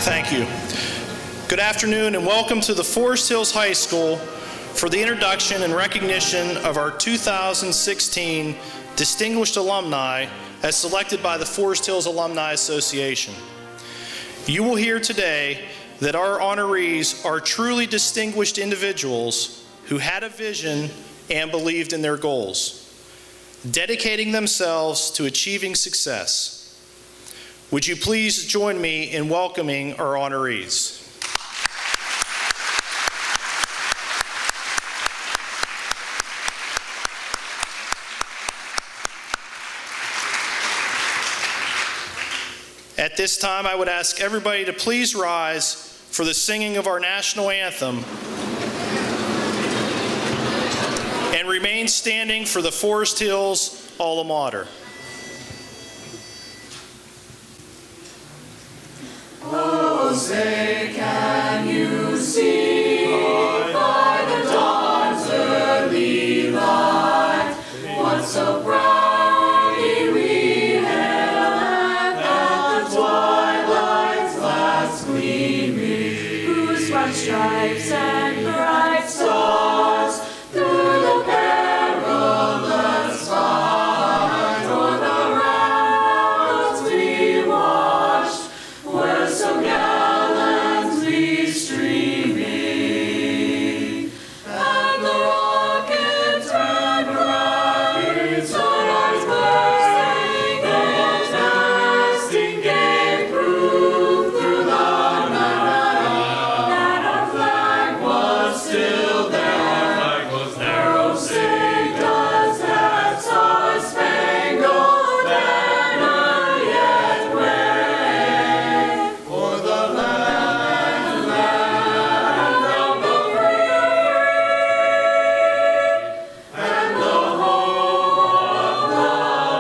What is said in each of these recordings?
Thank you. Good afternoon and welcome to the Forest Hills High School for the introduction and recognition of our 2016 Distinguished Alumni as selected by the Forest Hills Alumni Association. You will hear today that our honorees are truly distinguished individuals who had a vision and believed in their goals, dedicating themselves to achieving success. Would you please join me in welcoming our honorees? At this time, I would ask everybody to please rise for the singing of our national anthem and remain standing for the Forest Hills alma mater. Oh, say, can you see by the dawn's early light what so proudly we hailed at the twilight's last gleaming, whose bright stripes and bright stars through the perilous fight o'er the ramparts we watched were so gallantly streaming, and the rockets ran bright, stars bursting and casting gay proof through the night that our flag was still there. Narrow signals that star-spangled banner yet wave for the land of the free and the home of the brave.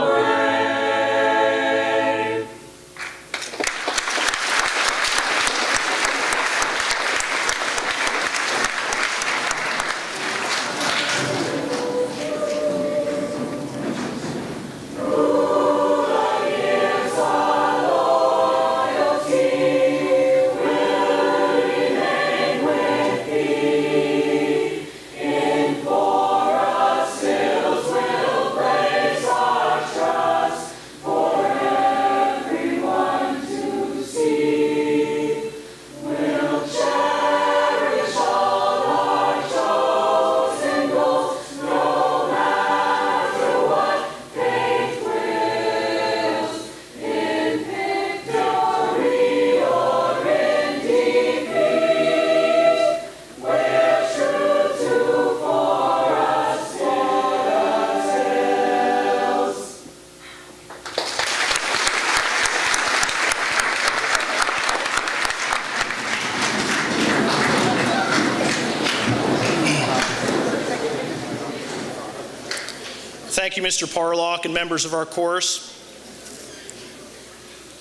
Thank you, Mr. Parlock and members of our chorus.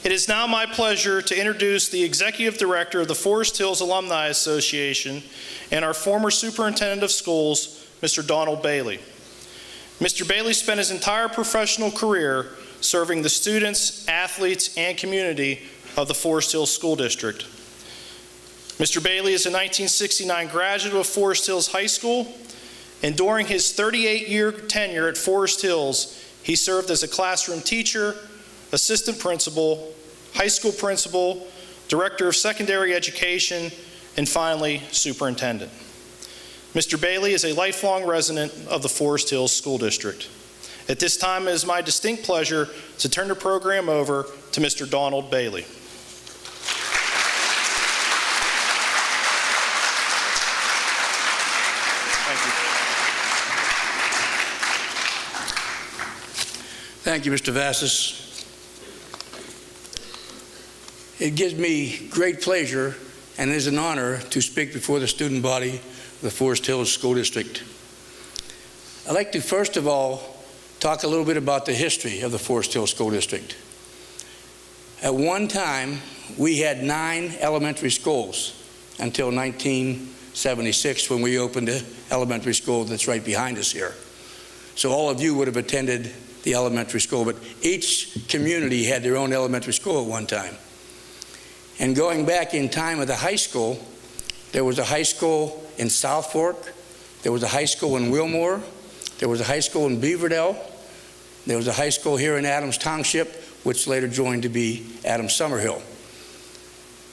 It is now my pleasure to introduce the Executive Director of the Forest Hills Alumni Association and our former Superintendent of Schools, Mr. Donald Bailey. Mr. Bailey spent his entire professional career serving the students, athletes, and community of the Forest Hills School District. Mr. Bailey is a 1969 graduate of Forest Hills High School, and during his 38-year tenure at Forest Hills, he served as a classroom teacher, assistant principal, high school principal, director of secondary education, and finally, superintendent. Mr. Bailey is a lifelong resident of the Forest Hills School District. At this time, it is my distinct pleasure to turn the program over to Mr. Donald Bailey. Thank you, Mr. Vassis. It gives me great pleasure and it is an honor to speak before the student body of the Forest Hills School District. I'd like to first of all talk a little bit about the history of the Forest Hills School District. At one time, we had 9 elementary schools until 1976 when we opened the elementary school that's right behind us here. So all of you would have attended the elementary school, but each community had their own elementary school at one time. And going back in time of the high school, there was a high school in South Fork, there was a high school in Wilmore, there was a high school in Beaverdale, there was a high school here in Adams Township, which later joined to be Adams Summerhill.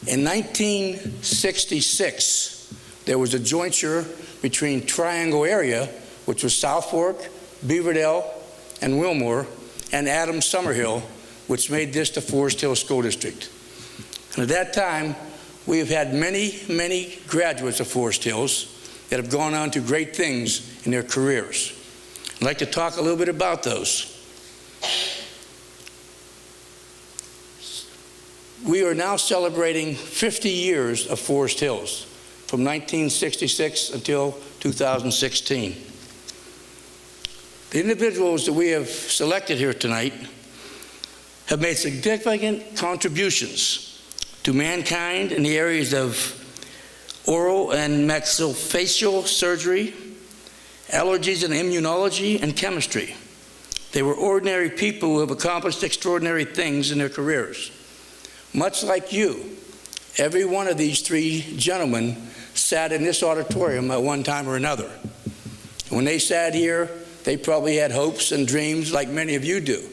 In 1966, there was a jointure between Triangle area, which was South Fork, Beaverdale, and Wilmore, and Adams Summerhill, which made this the Forest Hill School District. And at that time, we have had many, many graduates of Forest Hills that have gone on to great things in their careers. I'd like to talk a little bit about those. We are now celebrating 50 years of Forest Hills, from 1966 until 2016. The individuals that we have selected here tonight have made significant contributions to mankind in the areas of oral and maxillofacial surgery, allergies and immunology, and chemistry. They were ordinary people who have accomplished extraordinary things in their careers. Much like you, every one of these three gentlemen sat in this auditorium at one time or another. When they sat here, they probably had hopes and dreams like many of you do.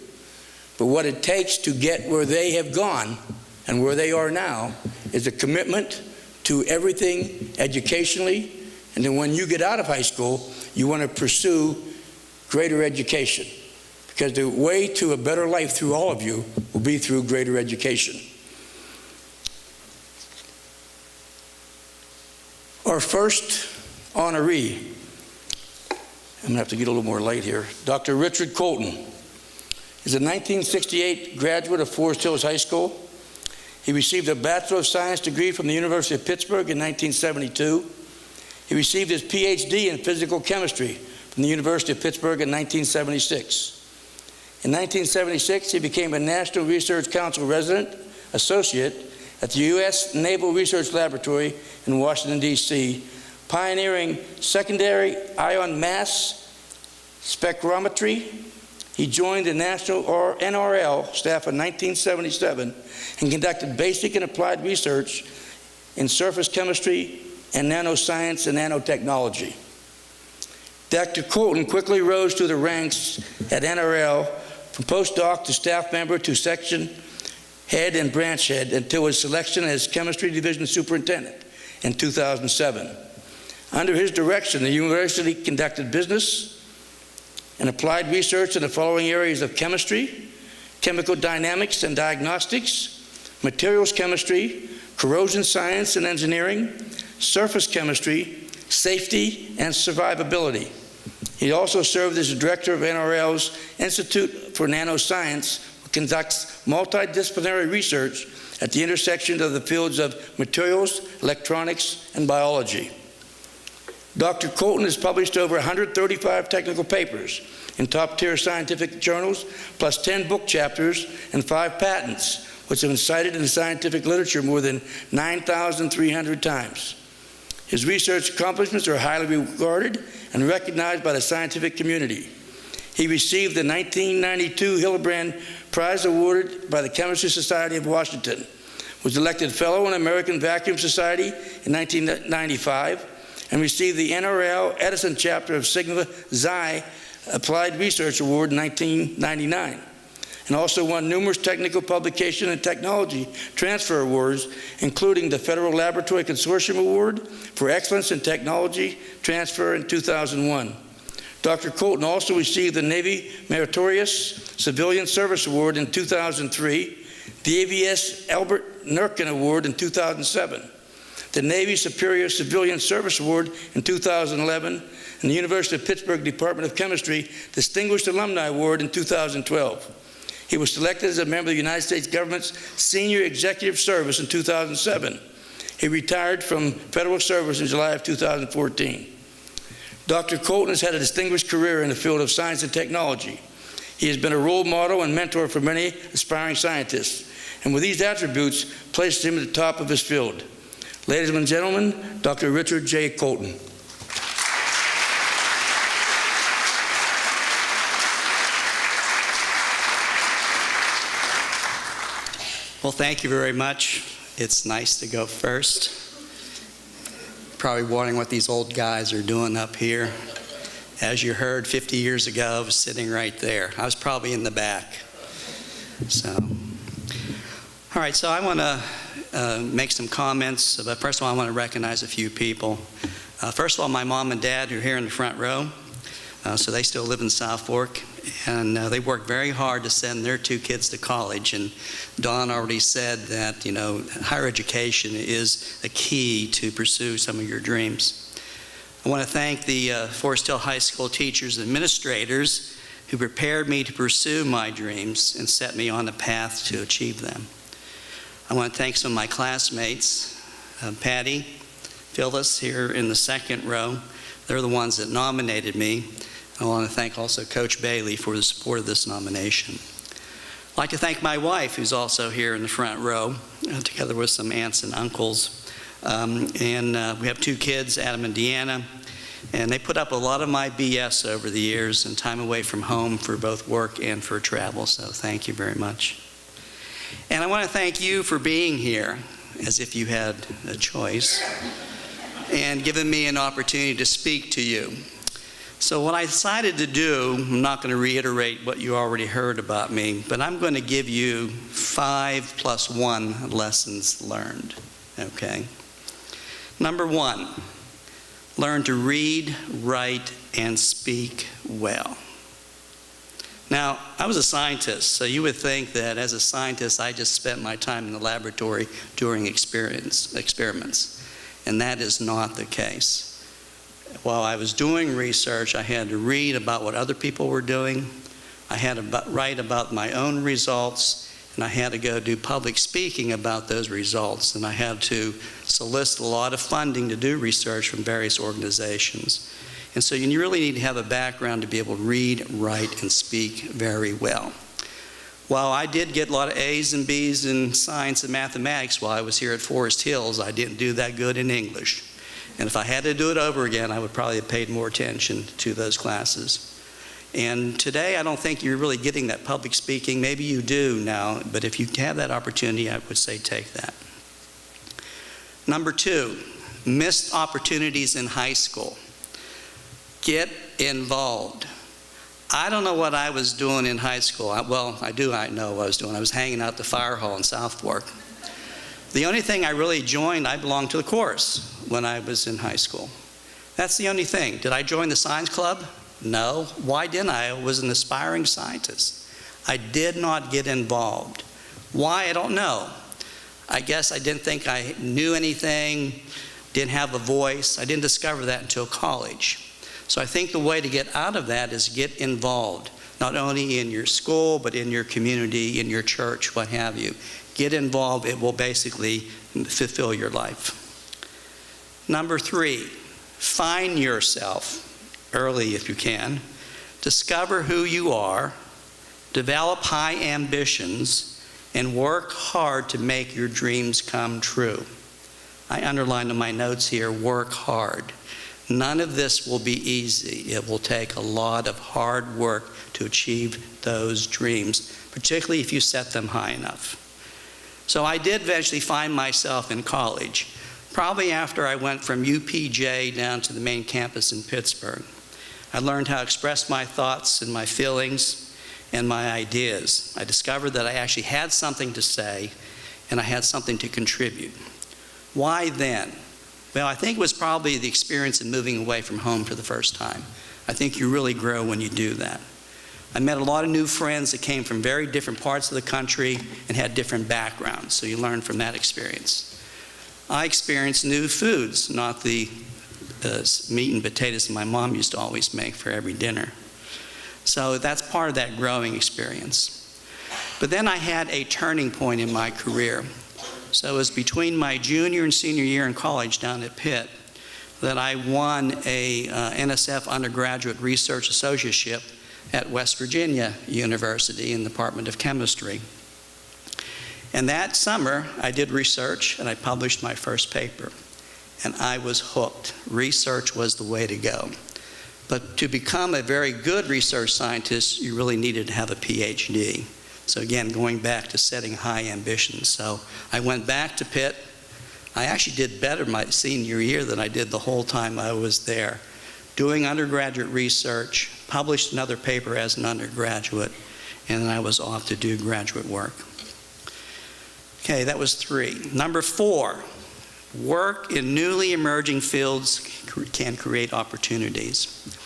But what it takes to get where they have gone and where they are now is a commitment to everything educationally, and then when you get out of high school, you want to pursue greater education, because the way to a better life through all of you will be through greater education. Our first honoree, I'm going to have to get a little more light here, Dr. Richard Colton is a 1968 graduate of Forest Hills High School. He received a Bachelor of Science degree from the University of Pittsburgh in 1972. He received his PhD in physical chemistry from the University of Pittsburgh in 1976. In 1976, he became a National Research Council resident associate at the U.S. Naval Research Laboratory in Washington, D.C., pioneering secondary ion mass spectrometry. He joined the National NRL staff in 1977 and conducted basic and applied research in surface chemistry and nanoscience and nanotechnology. Dr. Colton quickly rose through the ranks at NRL from postdoc to staff member to section head and branch head until his selection as chemistry division superintendent in 2007. Under his direction, the university conducted business and applied research in the following areas of chemistry, chemical dynamics and diagnostics, materials chemistry, corrosion science and engineering, surface chemistry, safety, and survivability. He also served as the director of NRL's Institute for Nanoscience, which conducts multidisciplinary research at the intersection of the fields of materials, electronics, and biology. Dr. Colton has published over 135 technical papers in top-tier scientific journals, plus 10 book chapters and 5 patents, which have been cited in the scientific literature more than 9,300 times. His research accomplishments are highly regarded and recognized by the scientific community. He received the 1992 Hildebrand Prize awarded by the Chemistry Society of Washington, was elected Fellow in the American Vacuum Society in 1995, and received the NRL Edison chapter of Sigma Xi Applied Research Award in 1999, and also won numerous technical publication and technology transfer awards, including the Federal Laboratory Consortium Award for Excellence in Technology Transfer in 2001. Dr. Colton also received the Navy Meritorious Civilian Service Award in 2003, the AVS Albert Nurkin Award in 2007, the Navy Superior Civilian Service Award in 2011, and the University of Pittsburgh Department of Chemistry Distinguished Alumni Award in 2012. He was selected as a member of the United States government's Senior Executive Service in 2007. He retired from federal service in July of 2014. Dr. Colton has had a distinguished career in the field of science and technology. He has been a role model and mentor for many aspiring scientists, and with these attributes, places him at the top of his field. Ladies and gentlemen, Dr. Richard J. Colton. Well, thank you very much. It's nice to go first. Probably wondering what these old guys are doing up here. As you heard, 50 years ago, I was sitting right there. I was probably in the back. So, all right, so I want to make some comments. But first of all, I want to recognize a few people. First of all, my mom and dad who are here in the front row. So they still live in South Fork, and they work very hard to send their 2 kids to college. And Dawn already said that, higher education is a key to pursue some of your dreams. I want to thank the Forest Hill High School teachers and administrators who prepared me to pursue my dreams and set me on the path to achieve them. I want to thank some of my classmates, Patty, Phyllis here in the second row. They're the ones that nominated me. I want to thank also Coach Bailey for the support of this nomination. I'd like to thank my wife, who's also here in the front row, together with some aunts and uncles. We have 2 kids, Adam and Deanna, and they put up a lot of my BS over the years and time away from home for both work and for travel, so thank you very much. And I want to thank you for being here, as if you had a choice, and giving me an opportunity to speak to you. So what I decided to do, I'm not going to reiterate what you already heard about me, but I'm going to give you 5 + 1 lessons learned, okay? Number 1, learn to read, write, and speak well. Now, I was a scientist, so you would think that as a scientist, I just spent my time in the laboratory doing experiments, and that is not the case. While I was doing research, I had to read about what other people were doing. I had to write about my own results, and I had to go do public speaking about those results. And I had to solicit a lot of funding to do research from various organizations. And so you really need to have a background to be able to read, write, and speak very well. While I did get a lot of A's and B's in science and mathematics while I was here at Forest Hills, I didn't do that good in English. And if I had to do it over again, I would probably have paid more attention to those classes. And today, I don't think you're really getting that public speaking. Maybe you do now, but if you have that opportunity, I would say take that. Number 2, missed opportunities in high school. Get involved. I don't know what I was doing in high school. I know what I was doing. I was hanging out at the fire hall in South Fork. The only thing I really joined, I belonged to the chorus when I was in high school. That's the only thing. Did I join the science club? No. Why didn't I? I was an aspiring scientist. I did not get involved. Why? I don't know. I guess I didn't think I knew anything, didn't have a voice. I didn't discover that until college. So I think the way to get out of that is get involved, not only in your school, but in your community, in your church, what have you. Get involved. It will basically fulfill your life. Number 3, find yourself early if you can. Discover who you are, develop high ambitions, and work hard to make your dreams come true. I underlined in my notes here, work hard. None of this will be easy. It will take a lot of hard work to achieve those dreams, particularly if you set them high enough. So I did eventually find myself in college, probably after I went from UPJ down to the main campus in Pittsburgh. I learned how to express my thoughts and my feelings and my ideas. I discovered that I actually had something to say and I had something to contribute. Why then? Well, I think it was probably the experience of moving away from home for the first time. I think you really grow when you do that. I met a lot of new friends that came from very different parts of the country and had different backgrounds, so you learn from that experience. I experienced new foods, not the meat and potatoes that my mom used to always make for every dinner. So that's part of that growing experience. But then I had a turning point in my career. So it was between my junior and senior year in college down at Pitt that I won a NSF undergraduate research associateship at West Virginia University in the Department of Chemistry. And that summer, I did research and I published my first paper. And I was hooked. Research was the way to go. But to become a very good research scientist, you really needed to have a PhD. So again, going back to setting high ambitions. So I went back to Pitt. I actually did better my senior year than I did the whole time I was there, doing undergraduate research, published another paper as an undergraduate, and then I was off to do graduate work. Okay, that was 3. Number 4, work in newly emerging fields can create opportunities.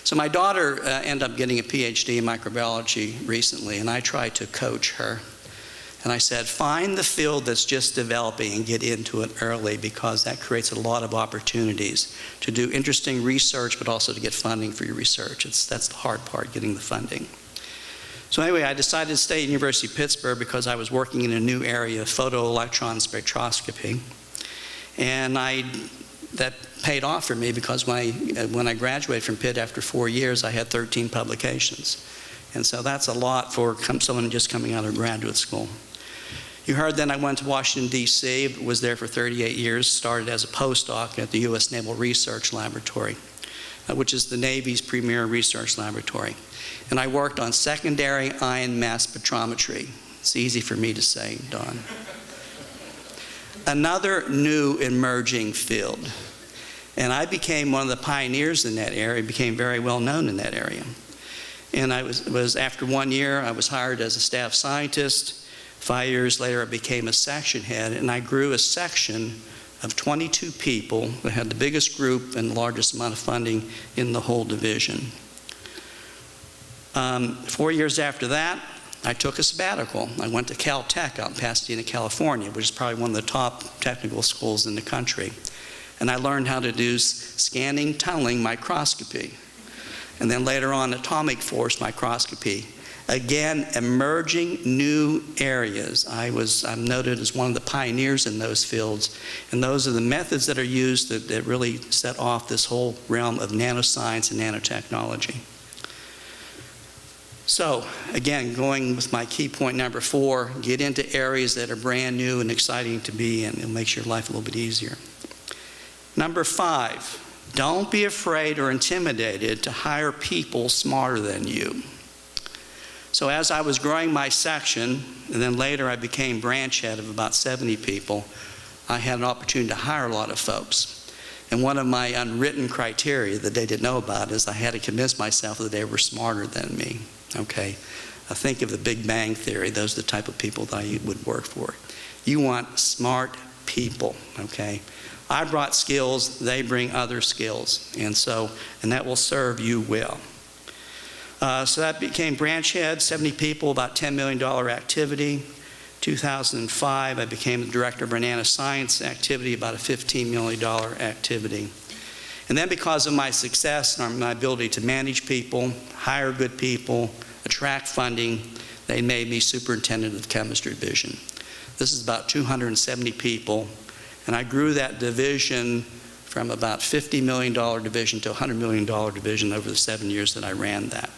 So my daughter ended up getting a PhD in microbiology recently, and I tried to coach her. And I said, find the field that's just developing and get into it early, because that creates a lot of opportunities to do interesting research, but also to get funding for your research. That's the hard part, getting the funding. So anyway, I decided to stay at University of Pittsburgh because I was working in a new area of photoelectron spectroscopy. And that paid off for me, because when I graduated from Pitt after 4 years, I had 13 publications. And so that's a lot for someone just coming out of graduate school. You heard then I went to Washington, D.C., was there for 38 years, started as a postdoc at the U.S. Naval Research Laboratory, which is the Navy's premier research laboratory. And I worked on secondary ion mass spectrometry. It's easy for me to say, Don. Another new emerging field. And I became one of the pioneers in that area, became very well known in that area. And I was after 1 year, I was hired as a staff scientist. 5 years later, I became a section head, and I grew a section of 22 people that had the biggest group and the largest amount of funding in the whole division. 4 years after that, I took a sabbatical. I went to Caltech out in Pasadena, California, which is probably one of the top technical schools in the country. And I learned how to do scanning tunneling microscopy. And then later on, atomic force microscopy. Again, emerging new areas. I'm noted as one of the pioneers in those fields. And those are the methods that are used that really set off this whole realm of nanoscience and nanotechnology. So, again, going with my key point number 4, get into areas that are brand new and exciting to be in. It makes your life a little bit easier. Number 5, don't be afraid or intimidated to hire people smarter than you. So as I was growing my section, and then later I became branch head of about 70 people, I had an opportunity to hire a lot of folks. And one of my unwritten criteria that they didn't know about is I had to convince myself that they were smarter than me. Okay, I think of the Big Bang Theory. Those are the type of people that I would work for. You want smart people, okay? I brought skills, they bring other skills, and that will serve you well. So that became branch head, 70 people, about $10 million activity. 2005, I became the director of our nanoscience activity, about a $15 million activity. And then because of my success and my ability to manage people, hire good people, attract funding, they made me superintendent of the chemistry division. This is about 270 people, and I grew that division from about $50 million division to a $100 million division over the 7 years that I ran that.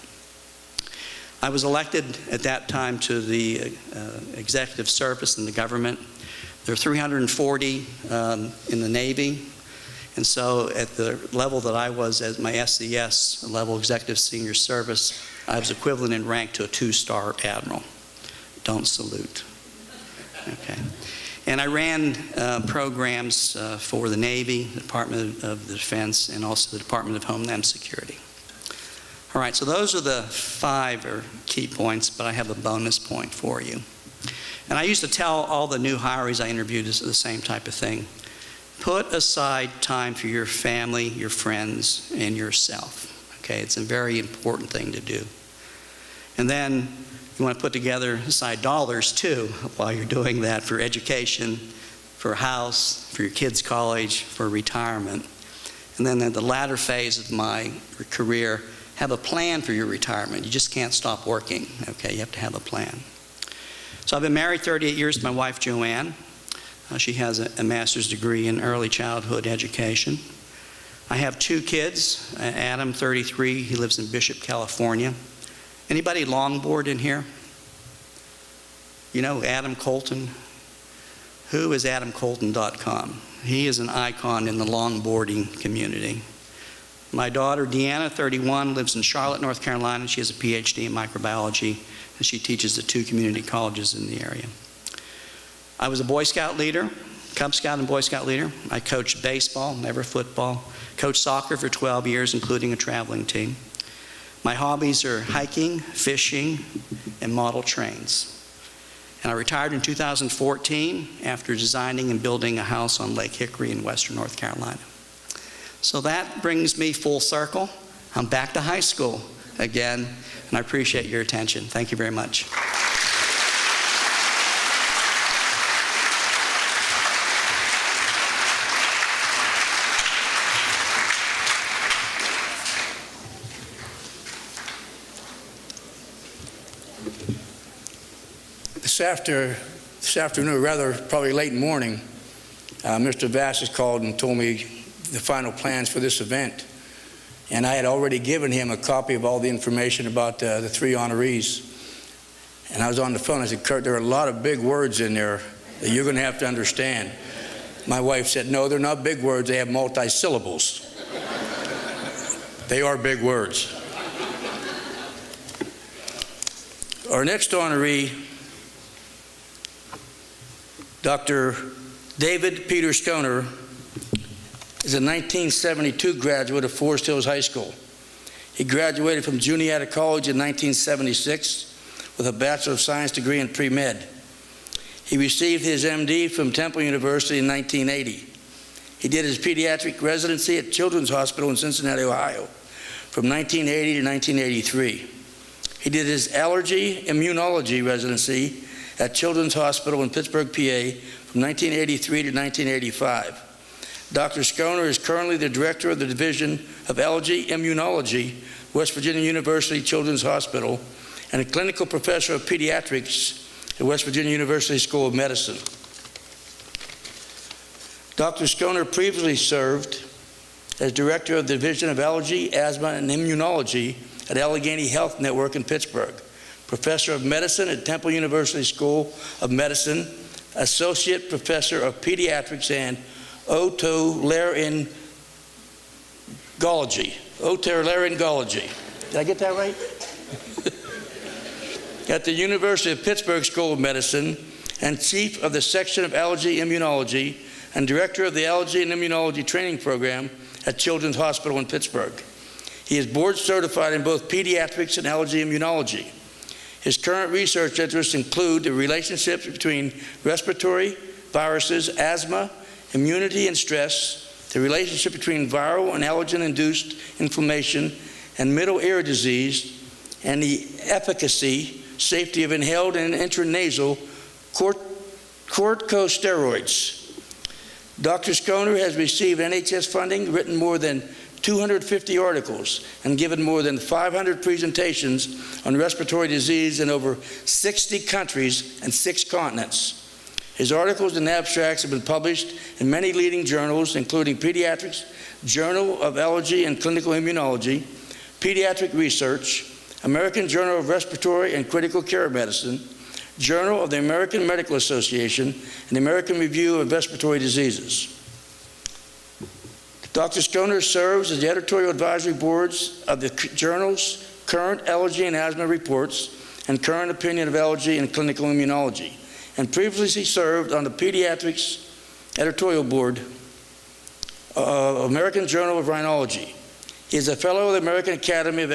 I was elected at that time to the executive service in the government. There are 340 in the Navy. And so at the level that I was as my SCS level, Executive Senior Service, I was equivalent in rank to a 2-star admiral. Don't salute. Okay. And I ran programs for the Navy, the Department of Defense, and also the Department of Homeland Security. All right, so those are the 5 key points, but I have a bonus point for you. And I used to tell all the new hirees I interviewed the same type of thing. Put aside time for your family, your friends, and yourself. Okay, it's a very important thing to do. And then you want to put aside dollars too while you're doing that for education, for a house, for your kids' college, for retirement. And then at the latter phase of my career, have a plan for your retirement. You just can't stop working. Okay, you have to have a plan. So I've been married 38 years to my wife, Joanne. She has a master's degree in early childhood education. I have 2 kids, Adam, 33, he lives in Bishop, California. Anybody longboard in here? You know Adam Colton? Who is AdamColton.com? He is an icon in the longboarding community. My daughter, Deanna, 31, lives in Charlotte, North Carolina. She has a PhD in microbiology, and she teaches at 2 community colleges in the area. I was a Boy Scout leader, Cub Scout and Boy Scout leader. I coached baseball, never football. Coached soccer for 12 years, including a traveling team. My hobbies are hiking, fishing, and model trains. And I retired in 2014 after designing and building a house on Lake Hickory in western North Carolina. So that brings me full circle. I'm back to high school again, and I appreciate your attention. Thank you very much. This afternoon, rather probably late morning, Mr. Vassis called and told me the final plans for this event. And I had already given him a copy of all the information about the 3 honorees. And I was on the phone. I said, Kurt, there are a lot of big words in there that you're going to have to understand. My wife said, no, they're not big words. They have multi-syllables. They are big words. Our next honoree, Dr. David Peter Schoner, is a 1972 graduate of Forest Hills High School. He graduated from Juniata College in 1976 with a Bachelor of Science degree in pre-med. He received his MD from Temple University in 1980. He did his pediatric residency at Children's Hospital in Cincinnati, Ohio from 1980 to 1983. He did his allergy immunology residency at Children's Hospital in Pittsburgh, PA from 1983 to 1985. Dr. Schoner is currently the director of the Division of Allergy Immunology, West Virginia University Children's Hospital, and a clinical professor of pediatrics at West Virginia University School of Medicine. Dr. Schoner previously served as director of the Division of Allergy, Asthma, and Immunology at Allegheny Health Network in Pittsburgh, professor of medicine at Temple University School of Medicine, associate professor of pediatrics and otolaryngology. Did I get that right? At the University of Pittsburgh School of Medicine, and chief of the section of allergy immunology and director of the Allergy and Immunology Training Program at Children's Hospital in Pittsburgh. He is board certified in both pediatrics and allergy immunology. His current research interests include the relationships between respiratory, viruses, asthma, immunity and stress, the relationship between viral and allergen-induced inflammation and middle ear disease, and the efficacy, safety of inhaled and intranasal corticosteroids. Dr. Schoner has received NHS funding, written more than 250 articles, and given more than 500 presentations on respiratory disease in over 60 countries and 6 continents. His articles and abstracts have been published in many leading journals, including Pediatrics, Journal of Allergy and Clinical Immunology, Pediatric Research, American Journal of Respiratory and Critical Care Medicine, Journal of the American Medical Association, and the American Review of Respiratory Diseases. Dr. Schoner serves as the editorial advisory boards of the journals Current Allergy and Asthma Reports and Current Opinion of Allergy and Clinical Immunology, and previously served on the Pediatrics editorial board of American Journal of Rhinology. He is a fellow of the American Academy of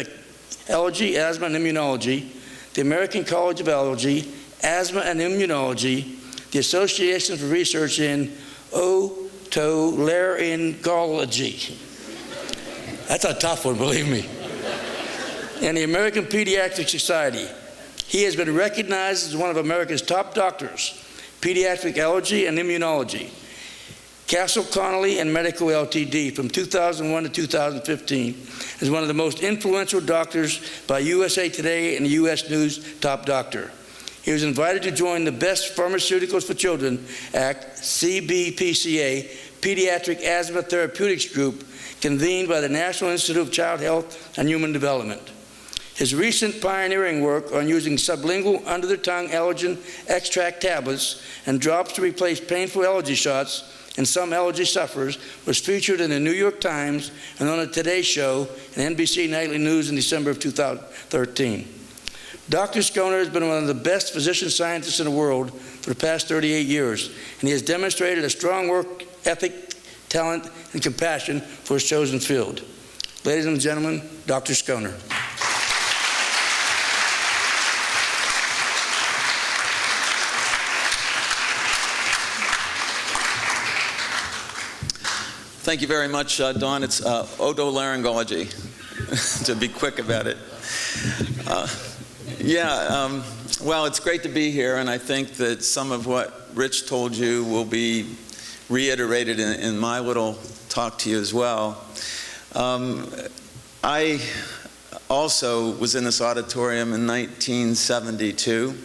Allergy, Asthma, and Immunology, the American College of Allergy, Asthma, and Immunology, the Association for Research in Otolaryngology. That's a tough one, believe me. And the American Pediatric Society. He has been recognized as one of America's top doctors, pediatric allergy and immunology. Castle Connolly and Medical Ltd. from 2001 to 2015 is one of the most influential doctors by USA Today and the U.S. News Top Doctor. He was invited to join the Best Pharmaceuticals for Children Act, CBPCA, Pediatric Asthma Therapeutics Group, convened by the National Institute of Child Health and Human Development. His recent pioneering work on using sublingual under-the-tongue allergen extract tablets and drops to replace painful allergy shots and some allergy sufferers, was featured in the New York Times and on the Today Show and NBC Nightly News in December of 2013. Dr. Schoner has been one of the best physician scientists in the world for the past 38 years, and he has demonstrated a strong work ethic, talent, and compassion for his chosen field. Ladies and gentlemen, Dr. Schoner. Thank you very much, Don. It's otolaryngology, to be quick about it. Well, it's great to be here, and I think that some of what Rich told you will be reiterated in my little talk to you as well. I also was in this auditorium in 1972.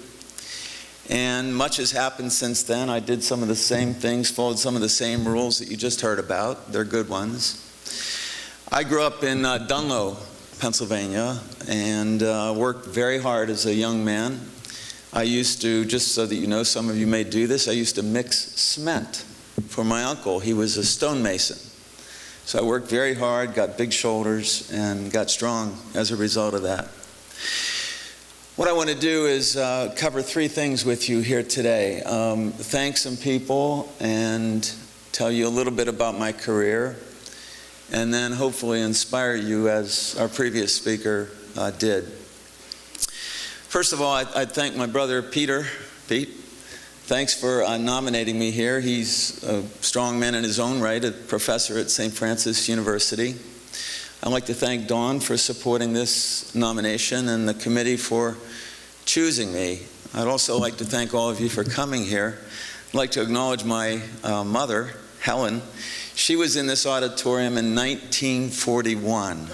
And much has happened since then. I did some of the same things, followed some of the same rules that you just heard about. They're good ones. I grew up in Dunlow, Pennsylvania, and worked very hard as a young man. I used to, just so that you know, some of you may do this, I used to mix cement for my uncle. He was a stonemason. So I worked very hard, got big shoulders, and got strong as a result of that. What I want to do is cover three things with you here today. Thank some people and tell you a little bit about my career, and then hopefully inspire you as our previous speaker did. First of all, I'd thank my brother Pete. Thanks for nominating me here. He's a strong man in his own right, a professor at St. Francis University. I'd like to thank Dawn for supporting this nomination and the committee for choosing me. I'd also like to thank all of you for coming here. I'd like to acknowledge my mother, Helen. She was in this auditorium in 1941.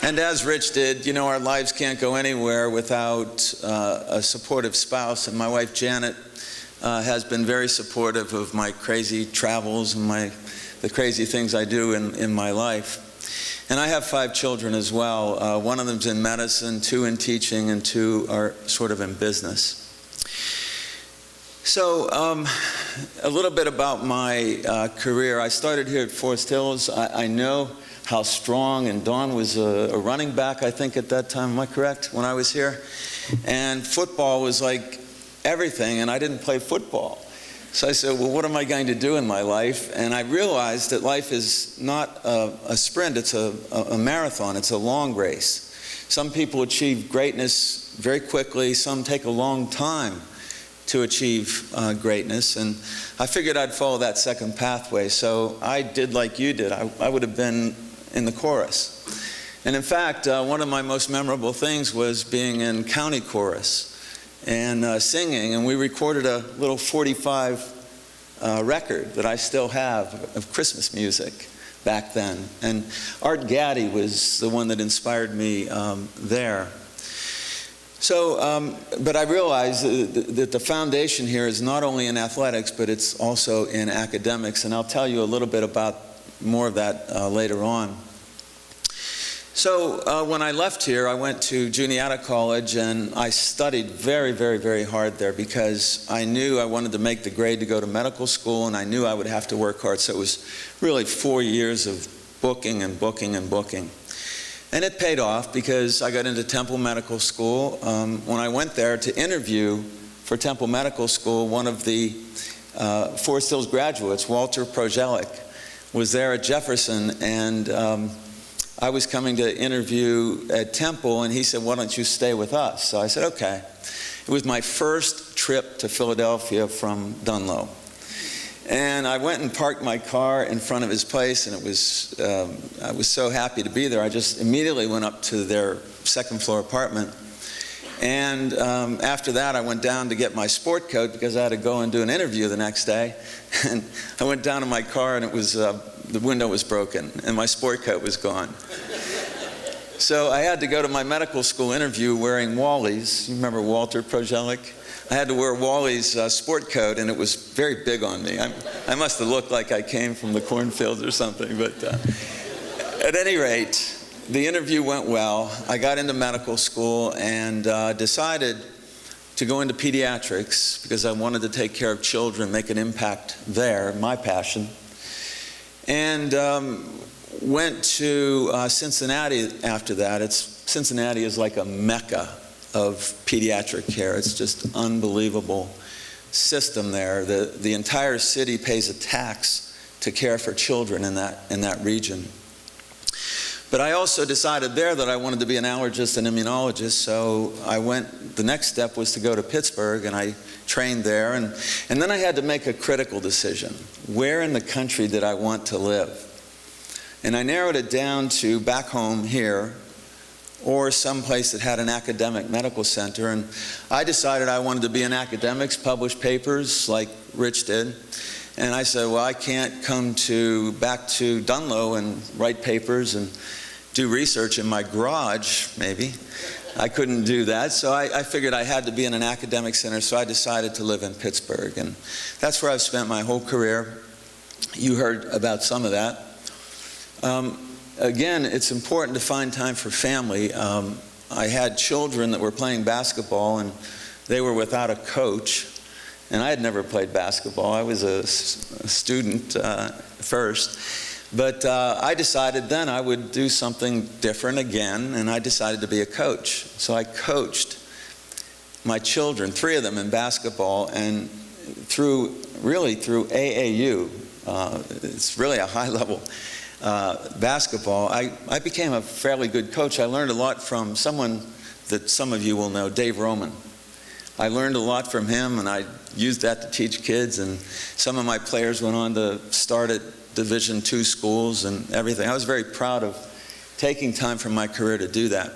And as Rich did, you know, our lives can't go anywhere without a supportive spouse. And my wife, Janet, has been very supportive of my crazy travels and the crazy things I do in my life. And I have 5 children as well. One of them's in medicine, 2 in teaching, and 2 are sort of in business. So a little bit about my career. I started here at Forest Hills. I know how strong, and Don was a running back, I think, at that time. Am I correct, when I was here? And football was like everything, and I didn't play football. So I said, well, what am I going to do in my life? And I realized that life is not a sprint, it's a marathon, it's a long race. Some people achieve greatness very quickly, some take a long time to achieve greatness, and I figured I'd follow that second pathway. So I did like you did. I would have been in the chorus. And in fact, one of my most memorable things was being in county chorus and singing, and we recorded a little 45 record that I still have of Christmas music back then. And Art Gaddy was the one that inspired me there. So, but I realized that the foundation here is not only in athletics, but it's also in academics, and I'll tell you a little bit about more of that later on. So when I left here, I went to Juniata College, and I studied very, very, very hard there because I knew I wanted to make the grade to go to medical school, and I knew I would have to work hard. So it was really 4 years of booking and booking and booking. And it paid off because I got into Temple Medical School. When I went there to interview for Temple Medical School, one of the Forest Hills graduates, Walter Projelik, was there at Jefferson, and I was coming to interview at Temple, and he said, why don't you stay with us? So I said, okay. It was my first trip to Philadelphia from Dunlow. And I went and parked my car in front of his place, and it was, I was so happy to be there. I just immediately went up to their second floor apartment. And after that, I went down to get my sport coat because I had to go and do an interview the next day. And I went down to my car, and it was, the window was broken, and my sport coat was gone. So I had to go to my medical school interview wearing Wally's. You remember Walter Projelik? I had to wear Wally's sport coat, and it was very big on me. I must have looked like I came from the cornfields or something, but at any rate, the interview went well. I got into medical school and decided to go into pediatrics because I wanted to take care of children, make an impact there, my passion. And went to Cincinnati after that. Cincinnati is like a mecca of pediatric care. It's just unbelievable system there. The entire city pays a tax to care for children in that region. But I also decided there that I wanted to be an allergist and immunologist, so the next step was to go to Pittsburgh, and I trained there. And then I had to make a critical decision. Where in the country did I want to live? And I narrowed it down to back home here, or someplace that had an academic medical center. And I decided I wanted to be in academics, publish papers like Rich did. And I said, well, I can't come back to Dunlo and write papers and do research in my garage, maybe. I couldn't do that, so I figured I had to be in an academic center, so I decided to live in Pittsburgh. And that's where I've spent my whole career. You heard about some of that. Again, it's important to find time for family. I had children that were playing basketball, and they were without a coach. And I had never played basketball. I was a student first. But I decided then I would do something different again, and I decided to be a coach. So I coached my children, 3 of them in basketball, and through AAU, it's really a high-level basketball, I became a fairly good coach. I learned a lot from someone that some of you will know, Dave Roman. I learned a lot from him, and I used that to teach kids, and some of my players went on to start at Division II schools and everything. I was very proud of taking time from my career to do that.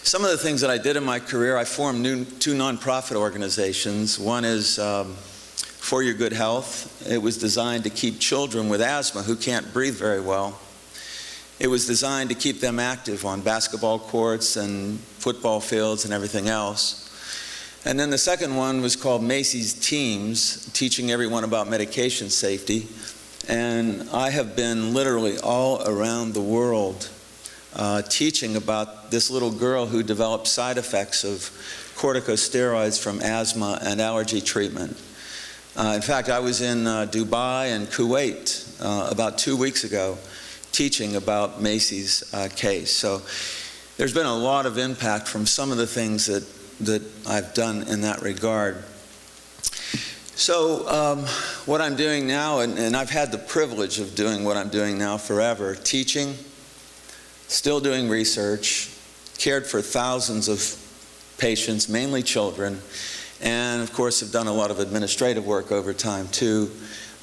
Some of the things that I did in my career, I formed 2 nonprofit organizations. One is For Your Good Health. It was designed to keep children with asthma who can't breathe very well. It was designed to keep them active on basketball courts and football fields and everything else. And then the second one was called Macy's Teams, teaching everyone about medication safety. And I have been literally all around the world teaching about this little girl who developed side effects of corticosteroids from asthma and allergy treatment. In fact, I was in Dubai and Kuwait about 2 weeks ago teaching about Macy's case. So there's been a lot of impact from some of the things that I've done in that regard. So what I'm doing now, and I've had the privilege of doing what I'm doing now forever, teaching, still doing research, cared for thousands of patients, mainly children, and of course have done a lot of administrative work over time too,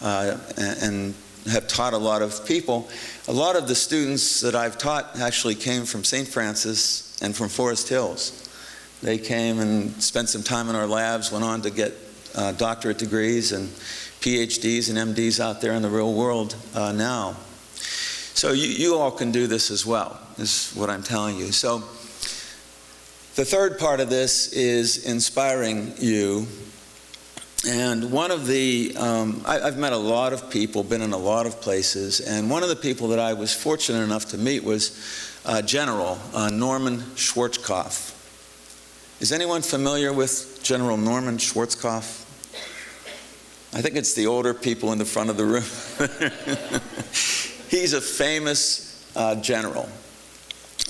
and have taught a lot of people. A lot of the students that I've taught actually came from St. Francis and from Forest Hills. They came and spent some time in our labs, went on to get doctorate degrees and PhDs and MDs out there in the real world now. So you all can do this as well, is what I'm telling you. So the third part of this is inspiring you. And one of the, I've met a lot of people, been in a lot of places, and one of the people that I was fortunate enough to meet was General Norman Schwarzkopf. Is anyone familiar with General Norman Schwarzkopf? I think it's the older people in the front of the room. He's a famous general.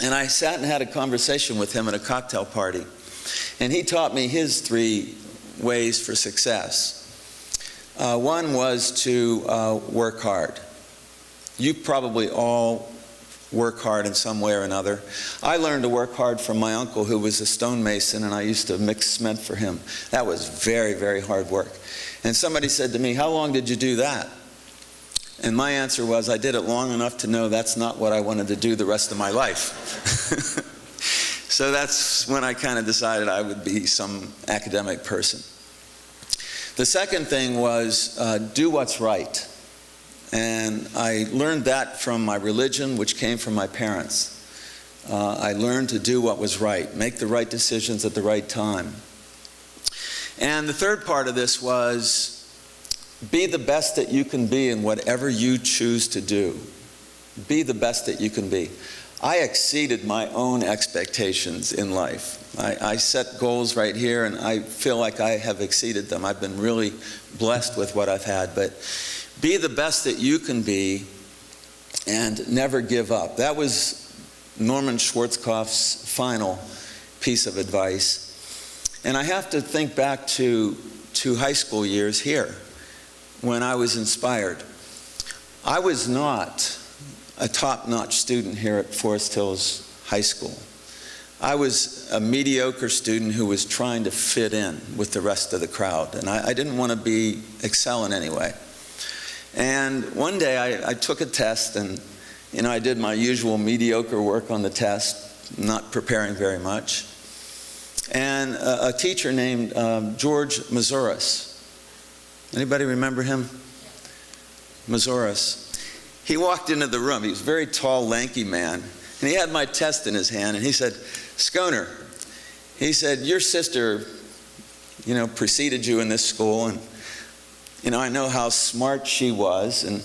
And I sat and had a conversation with him at a cocktail party. And he taught me his 3 ways for success. One was to work hard. You probably all work hard in some way or another. I learned to work hard from my uncle, who was a stonemason, and I used to mix cement for him. That was very, very hard work. And somebody said to me, "How long did you do that?" And my answer was, I did it long enough to know that's not what I wanted to do the rest of my life. So that's when I kind of decided I would be some academic person. The second thing was do what's right. And I learned that from my religion, which came from my parents. I learned to do what was right, make the right decisions at the right time. And the third part of this was be the best that you can be in whatever you choose to do. Be the best that you can be. I exceeded my own expectations in life. I set goals right here, and I feel like I have exceeded them. I've been really blessed with what I've had. But be the best that you can be and never give up. That was Norman Schwarzkopf's final piece of advice. And I have to think back to high school years here when I was inspired. I was not a top-notch student here at Forest Hills High School. I was a mediocre student who was trying to fit in with the rest of the crowd, and I didn't want to excel in any way. And one day I took a test, and I did my usual mediocre work on the test, not preparing very much. And a teacher named George Mazouras. Anybody remember him? Mazouras. He walked into the room. He was a very tall, lanky man. And he had my test in his hand. And he said, "Schoner," he said, "your sister, preceded you in this school. And, I know how smart she was. And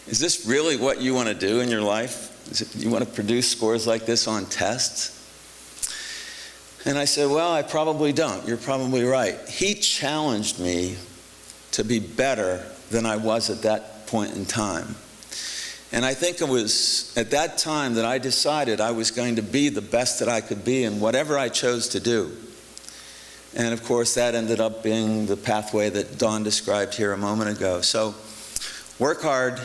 is this really what you want to do in your life? You want to produce scores like this on tests?" And I said, "Well, I probably don't. You're probably right." He challenged me to be better than I was at that point in time. And I think it was at that time that I decided I was going to be the best that I could be in whatever I chose to do. And of course, that ended up being the pathway that Dawn described here a moment ago. So work hard,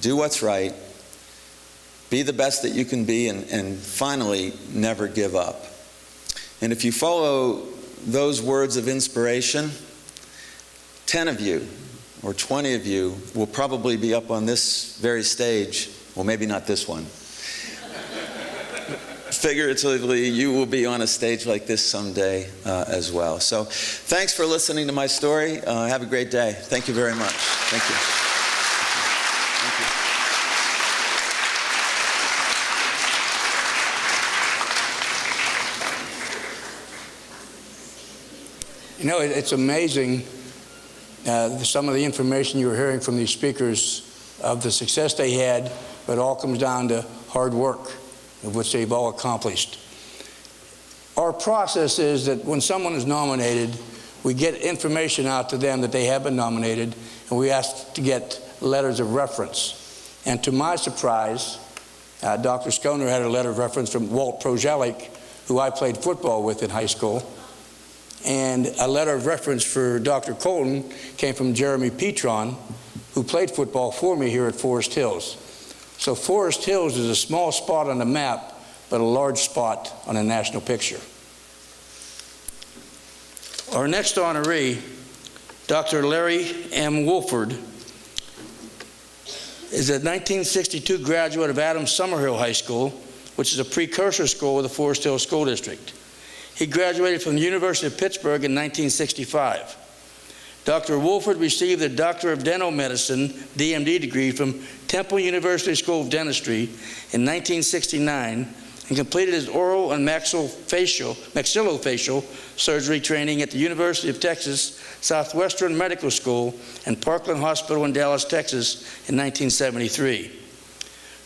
do what's right, be the best that you can be, and finally, never give up. And if you follow those words of inspiration, 10 of you or 20 of you will probably be up on this very stage. Well, maybe not this one. Figuratively, you will be on a stage like this someday as well. So thanks for listening to my story. Have a great day. Thank you very much. Thank you. It's amazing some of the information you were hearing from these speakers of the success they had, but it all comes down to hard work, of which they've all accomplished. Our process is that when someone is nominated, we get information out to them that they have been nominated, and we ask to get letters of reference. And to my surprise, Dr. Schoner had a letter of reference from Walt Prozelik, who I played football with in high school. And a letter of reference for Dr. Colton came from Jeremy Petron, who played football for me here at Forest Hills. So Forest Hills is a small spot on the map, but a large spot on a national picture. Our next honoree, Dr. Larry M. Wolford, is a 1962 graduate of Adams Summerhill High School, which is a precursor school of the Forest Hills School District. He graduated from the University of Pittsburgh in 1965. Dr. Wolford received the Doctor of Dental Medicine, DMD degree from Temple University School of Dentistry in 1969 and completed his oral and maxillofacial surgery training at the University of Texas Southwestern Medical School and Parkland Hospital in Dallas, Texas in 1973.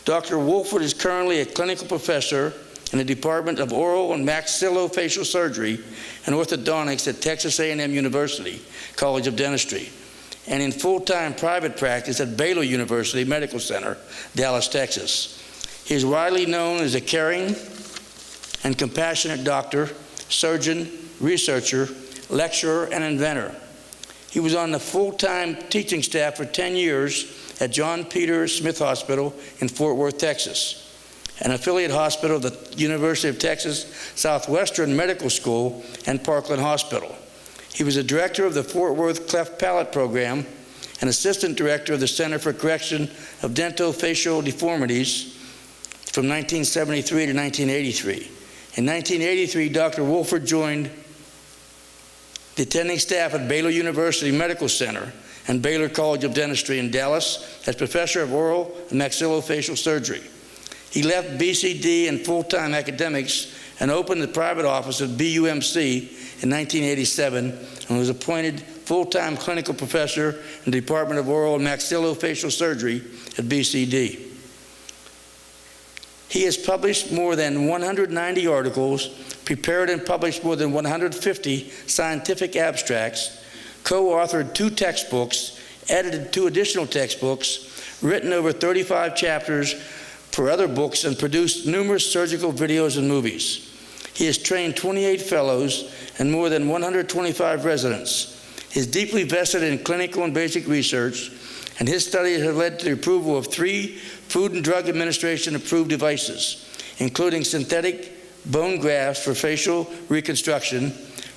Dr. Wolford is currently a clinical professor in the Department of Oral and Maxillofacial Surgery and Orthodontics at Texas A&M University College of Dentistry, and in full-time private practice at Baylor University Medical Center, Dallas, Texas. He is widely known as a caring and compassionate doctor, surgeon, researcher, lecturer, and inventor. He was on the full-time teaching staff for 10 years at John Peter Smith Hospital in Fort Worth, Texas, an affiliate hospital of the University of Texas Southwestern Medical School and Parkland Hospital. He was a director of the Fort Worth Cleft Palate Program and assistant director of the Center for Correction of Dentofacial Deformities from 1973 to 1983. In 1983, Dr. Wolford joined the attending staff at Baylor University Medical Center and Baylor College of Dentistry in Dallas as professor of oral and maxillofacial surgery. He left BCD and full-time academics and opened the private office at BUMC in 1987 and was appointed full-time clinical professor in the Department of Oral and Maxillofacial Surgery at BCD. He has published more than 190 articles, prepared and published more than 150 scientific abstracts, co-authored 2 textbooks, edited 2 additional textbooks, written over 35 chapters for other books, and produced numerous surgical videos and movies. He has trained 28 fellows and more than 125 residents. He is deeply vested in clinical and basic research, and his studies have led to the approval of 3 Food and Drug Administration approved devices, including synthetic bone grafts for facial reconstruction,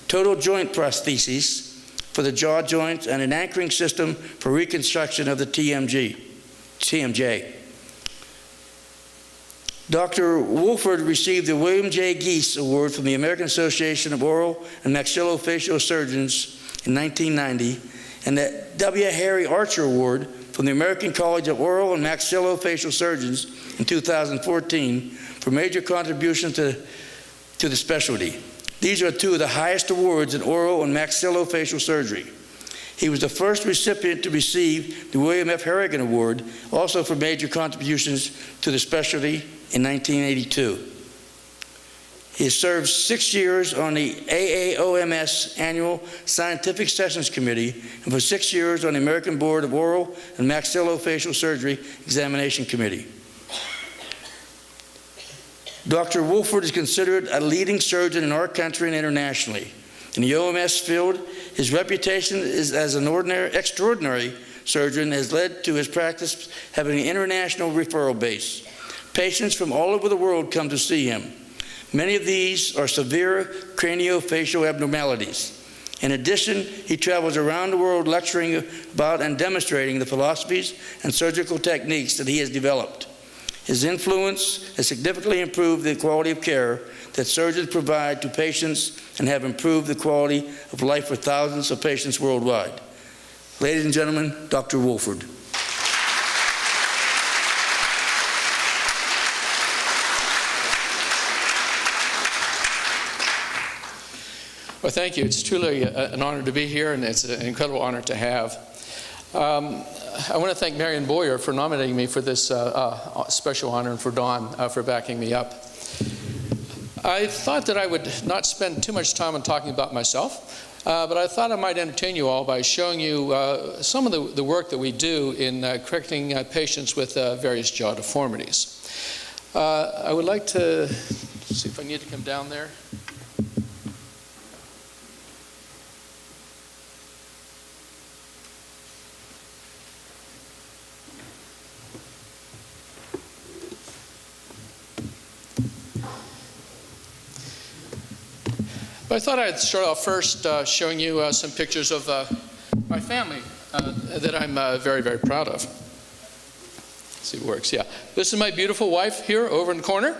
total joint prostheses for the jaw joints, and an anchoring system for reconstruction of the TMJ. Dr. Wolford received the William J. Geese Award from the American Association of Oral and Maxillofacial Surgeons in 1990, and the W. Harry Archer Award from the American College of Oral and Maxillofacial Surgeons in 2014 for major contribution to the specialty. These are 2 of the highest awards in oral and maxillofacial surgery. He was the first recipient to receive the William F. Harrigan Award, also for major contributions to the specialty, in 1982. He has served 6 years on the AAOMS Annual Scientific Sessions Committee and for 6 years on the American Board of Oral and Maxillofacial Surgery Examination Committee. Dr. Wolford is considered a leading surgeon in our country and internationally. In the OMS field, his reputation as an extraordinary surgeon has led to his practice having an international referral base. Patients from all over the world come to see him. Many of these are severe craniofacial abnormalities. In addition, he travels around the world lecturing about and demonstrating the philosophies and surgical techniques that he has developed. His influence has significantly improved the quality of care that surgeons provide to patients and have improved the quality of life for thousands of patients worldwide. Ladies and gentlemen, Dr. Wolford. Well, thank you. It's truly an honor to be here, and it's an incredible honor to have. I want to thank Marion Boyer for nominating me for this special honor, and for Dawn for backing me up. I thought that I would not spend too much time on talking about myself, but I thought I might entertain you all by showing you some of the work that we do in correcting patients with various jaw deformities. I would like to see if I need to come down there. But I thought I'd start off first showing you some pictures of my family that I'm very, very proud of. Let's see if it works. Yeah. This is my beautiful wife here over in the corner,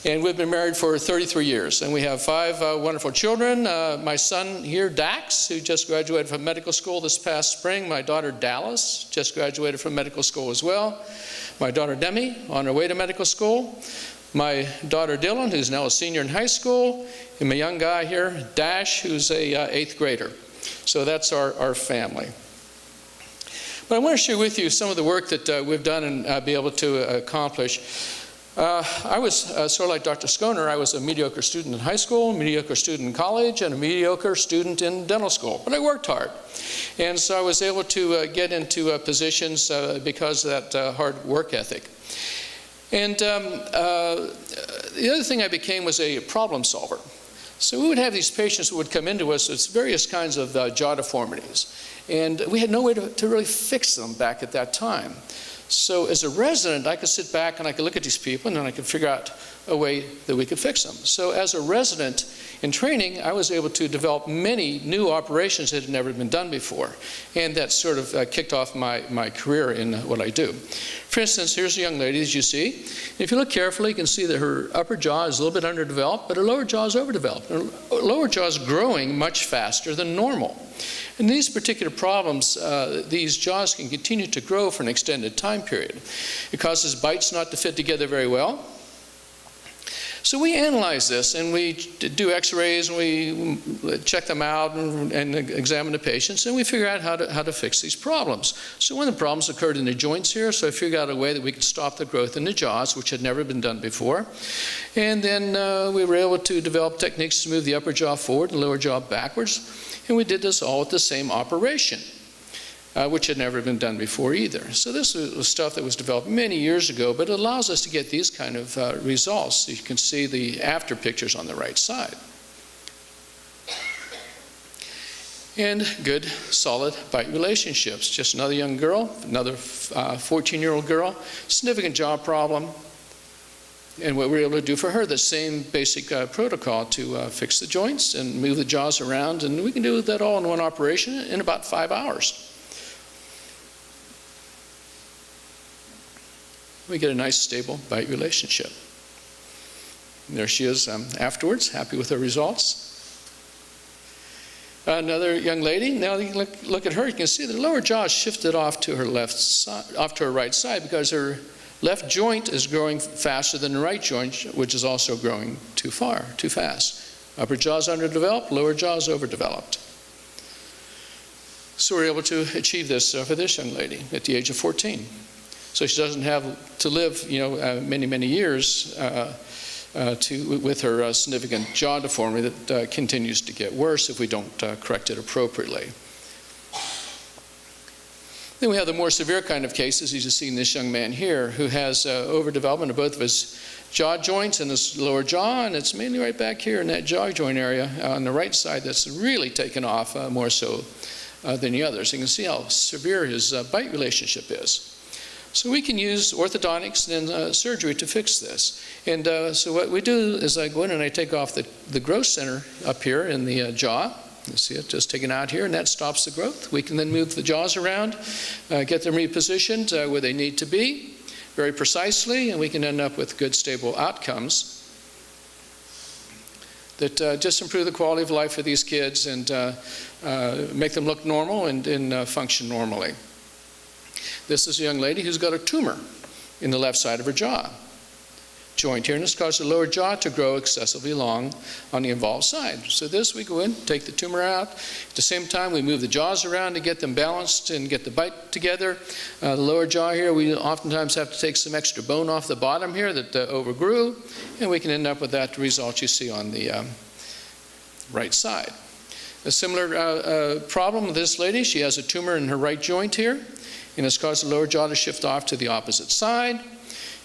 and we've been married for 33 years. And we have 5 wonderful children. My son here, Dax, who just graduated from medical school this past spring. My daughter, Dallas, just graduated from medical school as well. My daughter, Demi, on her way to medical school. My daughter Dylan, who's now a senior in high school, and my young guy here, Dash, who's a 8th grader. So that's our family. But I want to share with you some of the work that we've done and be able to accomplish. I was sort of like Dr. Schoner. I was a mediocre student in high school, a mediocre student in college, and a mediocre student in dental school. But I worked hard. And so I was able to get into positions because of that hard work ethic. And the other thing I became was a problem solver. So we would have these patients who would come into us with various kinds of jaw deformities. And we had no way to really fix them back at that time. So as a resident, I could sit back and I could look at these people, and then I could figure out a way that we could fix them. So as a resident in training, I was able to develop many new operations that had never been done before. And that sort of kicked off my career in what I do. For instance, here's a young lady, as you see. If you look carefully, you can see that her upper jaw is a little bit underdeveloped, but her lower jaw is overdeveloped. Her lower jaw is growing much faster than normal. In these particular problems, these jaws can continue to grow for an extended time period. It causes bites not to fit together very well. So we analyze this, and we do x-rays, and we check them out and examine the patients, and we figure out how to fix these problems. So one of the problems occurred in the joints here, so I figured out a way that we could stop the growth in the jaws, which had never been done before. And then we were able to develop techniques to move the upper jaw forward and lower jaw backwards, and we did this all with the same operation. Which had never been done before either. So this was stuff that was developed many years ago, but it allows us to get these kind of results. You can see the after pictures on the right side. And good, solid bite relationships. Just another young girl, another 14-year-old girl, significant jaw problem. And what we were able to do for her, the same basic protocol to fix the joints and move the jaws around, and we can do that all in one operation in about 5 hours. We get a nice, stable bite relationship. And there she is afterwards, happy with her results. Another young lady, now you look at her, you can see the lower jaw is shifted off to her left side, off to her right side, because her left joint is growing faster than the right joint, which is also growing too fast. Upper jaw is underdeveloped, lower jaw is overdeveloped. So we're able to achieve this for this young lady at the age of 14. So she doesn't have to live, many, many years with her significant jaw deformity that continues to get worse if we don't correct it appropriately. Then we have the more severe kind of cases, as you see in this young man here, who has overdevelopment of both of his jaw joints and his lower jaw, and it's mainly right back here in that jaw joint area on the right side that's really taken off more so than the others. You can see how severe his bite relationship is. So we can use orthodontics and surgery to fix this. And so what we do is I go in and I take off the growth center up here in the jaw. You see it just taken out here, and that stops the growth. We can then move the jaws around, get them repositioned where they need to be very precisely, and we can end up with good, stable outcomes that just improve the quality of life for these kids and make them look normal and function normally. This is a young lady who's got a tumor in the left side of her jaw joint here, and this causes the lower jaw to grow excessively long on the involved side. So this, we go in, take the tumor out. At the same time, we move the jaws around to get them balanced and get the bite together. The lower jaw here, we oftentimes have to take some extra bone off the bottom here that overgrew, and we can end up with that result you see on the right side. A similar problem with this lady. She has a tumor in her right joint here, and it's caused the lower jaw to shift off to the opposite side.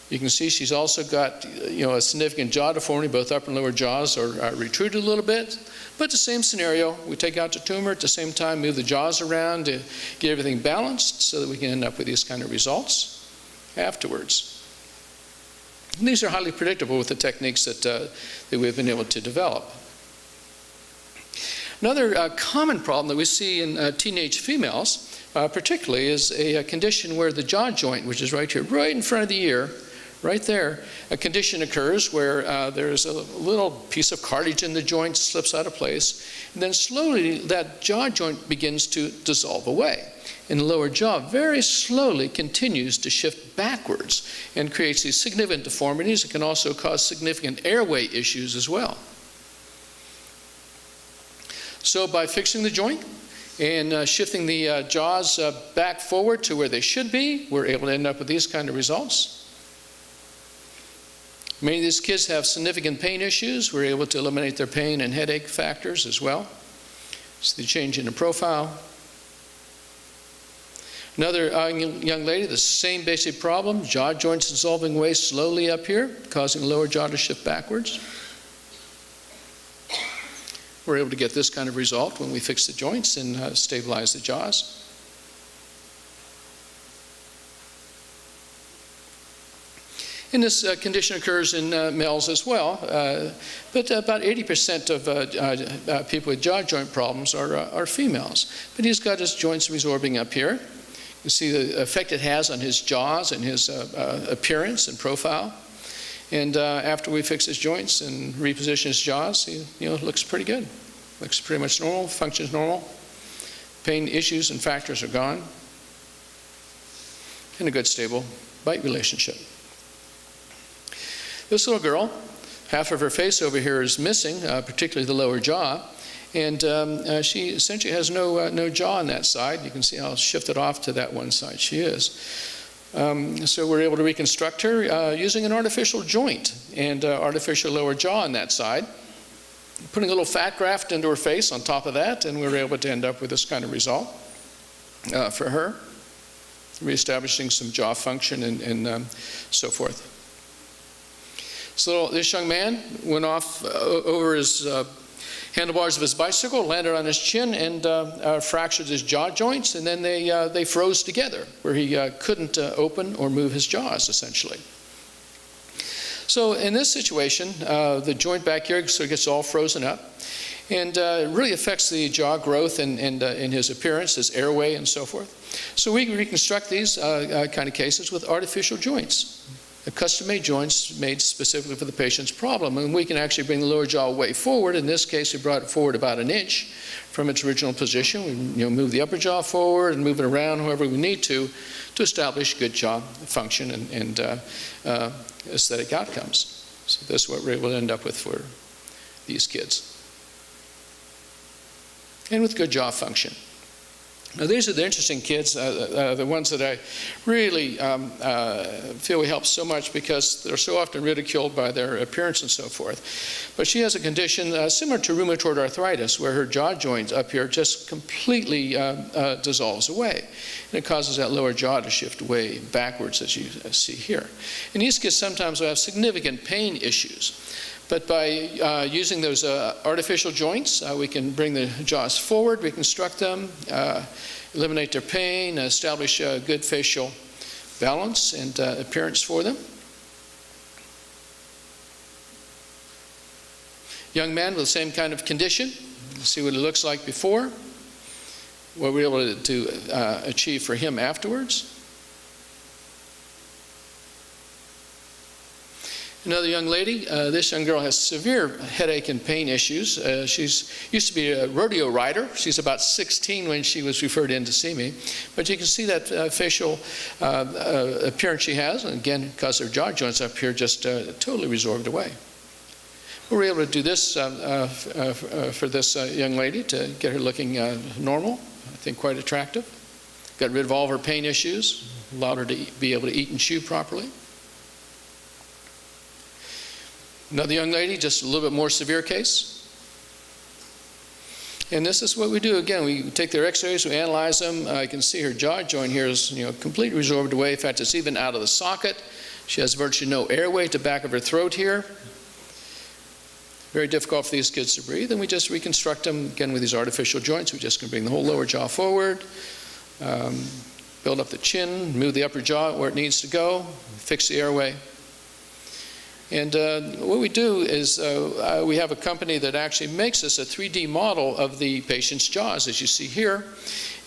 You can see she's also got a significant jaw deformity. Both upper and lower jaws are retruded a little bit. But the same scenario, we take out the tumor, at the same time move the jaws around to get everything balanced so that we can end up with these kind of results afterwards. And these are highly predictable with the techniques that we've been able to develop. Another common problem that we see in teenage females particularly is a condition where the jaw joint, which is right here, right in front of the ear, right there, a condition occurs where there's a little piece of cartilage in the joint, slips out of place, and then slowly that jaw joint begins to dissolve away. And the lower jaw very slowly continues to shift backwards and creates these significant deformities. It can also cause significant airway issues as well. So by fixing the joint and shifting the jaws back forward to where they should be, we're able to end up with these kind of results. Many of these kids have significant pain issues. We're able to eliminate their pain and headache factors as well. So the change in the profile. Another young lady, the same basic problem, jaw joints dissolving away slowly up here, causing the lower jaw to shift backwards. We're able to get this kind of result when we fix the joints and stabilize the jaws. And this condition occurs in males as well, but about 80% of people with jaw joint problems are females. But he's got his joints resorbing up here. You see the effect it has on his jaws and his appearance and profile. And after we fix his joints and reposition his jaws, he looks pretty good. Looks pretty much normal, functions normal. Pain issues and factors are gone. And a good, stable bite relationship. This little girl Half of her face over here is missing, particularly the lower jaw. And she essentially has no jaw on that side. You can see how shifted off to that one side she is. So we're able to reconstruct her using an artificial joint and artificial lower jaw on that side. Putting a little fat graft into her face on top of that, and we were able to end up with this kind of result for her, reestablishing some jaw function and so forth. So this young man went off over his handlebars of his bicycle, landed on his chin, and fractured his jaw joints, and then they froze together, where he couldn't open or move his jaws, essentially. So in this situation, the joint back here sort of gets all frozen up, and it really affects the jaw growth and in his appearance, his airway, and so forth. So we can reconstruct these kind of cases with artificial joints. Custom-made joints made specifically for the patient's problem. And we can actually bring the lower jaw way forward. In this case, we brought it forward about an inch from its original position. We move the upper jaw forward and move it around however we need to establish good jaw function and aesthetic outcomes. So this is what we're able to end up with for these kids. And with good jaw function. Now, these are the interesting kids, the ones that I really feel we help so much because they're so often ridiculed by their appearance and so forth. But she has a condition similar to rheumatoid arthritis, where her jaw joint up here just completely dissolves away. And it causes that lower jaw to shift way backwards, as you see here. And these kids sometimes will have significant pain issues. But by using those artificial joints, we can bring the jaws forward, reconstruct them, eliminate their pain, establish a good facial balance and appearance for them. Young man with the same kind of condition. See what it looks like before, what we're able to achieve for him afterwards. Another young lady, this young girl has severe headache and pain issues. She's used to be a rodeo rider. She's about 16 when she was referred in to see me. But you can see that facial appearance she has, and again, because her jaw joints up here just totally resorbed away. We were able to do this for this young lady to get her looking normal, I think quite attractive. Got rid of all of her pain issues, allowed her to be able to eat and chew properly. Another young lady, just a little bit more severe case. And this is what we do. Again, we take their x-rays, we analyze them. You can see her jaw joint here is completely resorbed away. In fact, it's even out of the socket. She has virtually no airway at the back of her throat here. Very difficult for these kids to breathe. And we just reconstruct them, again, with these artificial joints. We just can bring the whole lower jaw forward, build up the chin, move the upper jaw where it needs to go, fix the airway. And what we do is we have a company that actually makes us a 3D model of the patient's jaws, as you see here.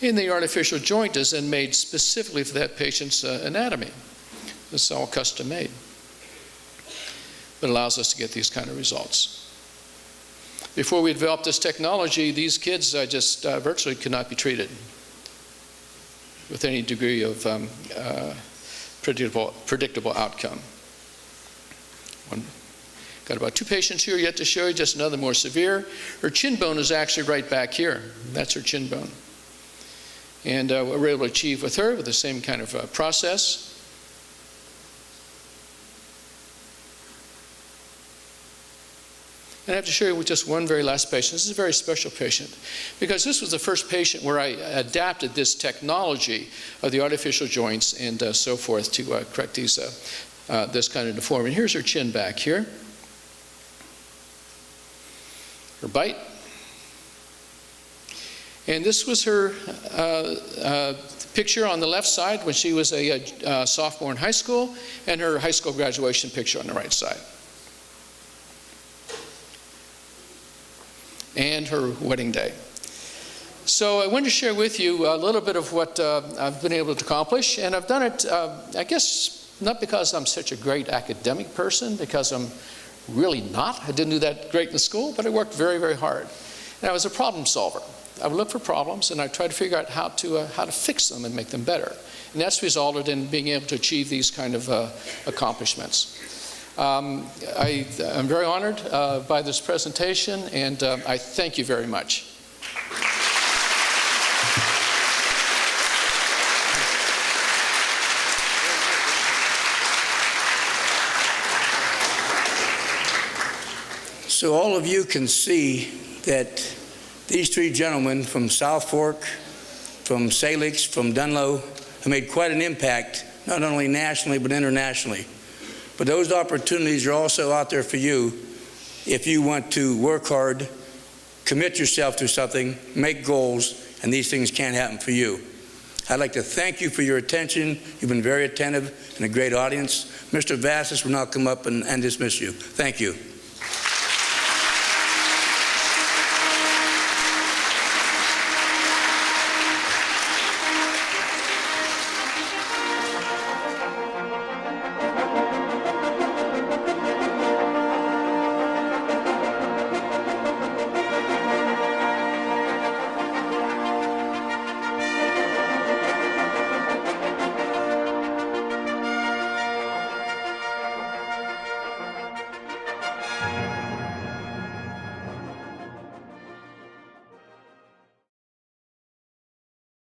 And the artificial joint is then made specifically for that patient's anatomy. It's all custom made. But allows us to get these kind of results. Before we developed this technology, these kids just virtually could not be treated with any degree of predictable outcome. Got about 2 patients here yet to show you, just another more severe. Her chin bone is actually right back here. That's her chin bone. And what we're able to achieve with her with the same kind of process. And I have to show you with just one very last patient. This is a very special patient because this was the first patient where I adapted this technology of the artificial joints and so forth to correct these this kind of deformity. Here's her chin back here. Her bite. And this was her picture on the left side when she was a sophomore in high school, and her high school graduation picture on the right side. And her wedding day. So I wanted to share with you a little bit of what I've been able to accomplish, and I've done it, I guess, not because I'm such a great academic person, because I'm really not. I didn't do that great in school, but I worked very, very hard. And I was a problem solver. I would look for problems, and I tried to figure out how to fix them and make them better. And that's resulted in being able to achieve these kind of accomplishments. I'm very honored by this presentation, and I thank you very much. So all of you can see that these three gentlemen from South Fork, from Salix, from Dunlow, have made quite an impact, not only nationally but internationally. But those opportunities are also out there for you if you want to work hard, commit yourself to something, make goals, and these things can happen for you. I'd like to thank you for your attention. You've been very attentive and a great audience. Mr. Vassis will now come up and dismiss you. Thank you.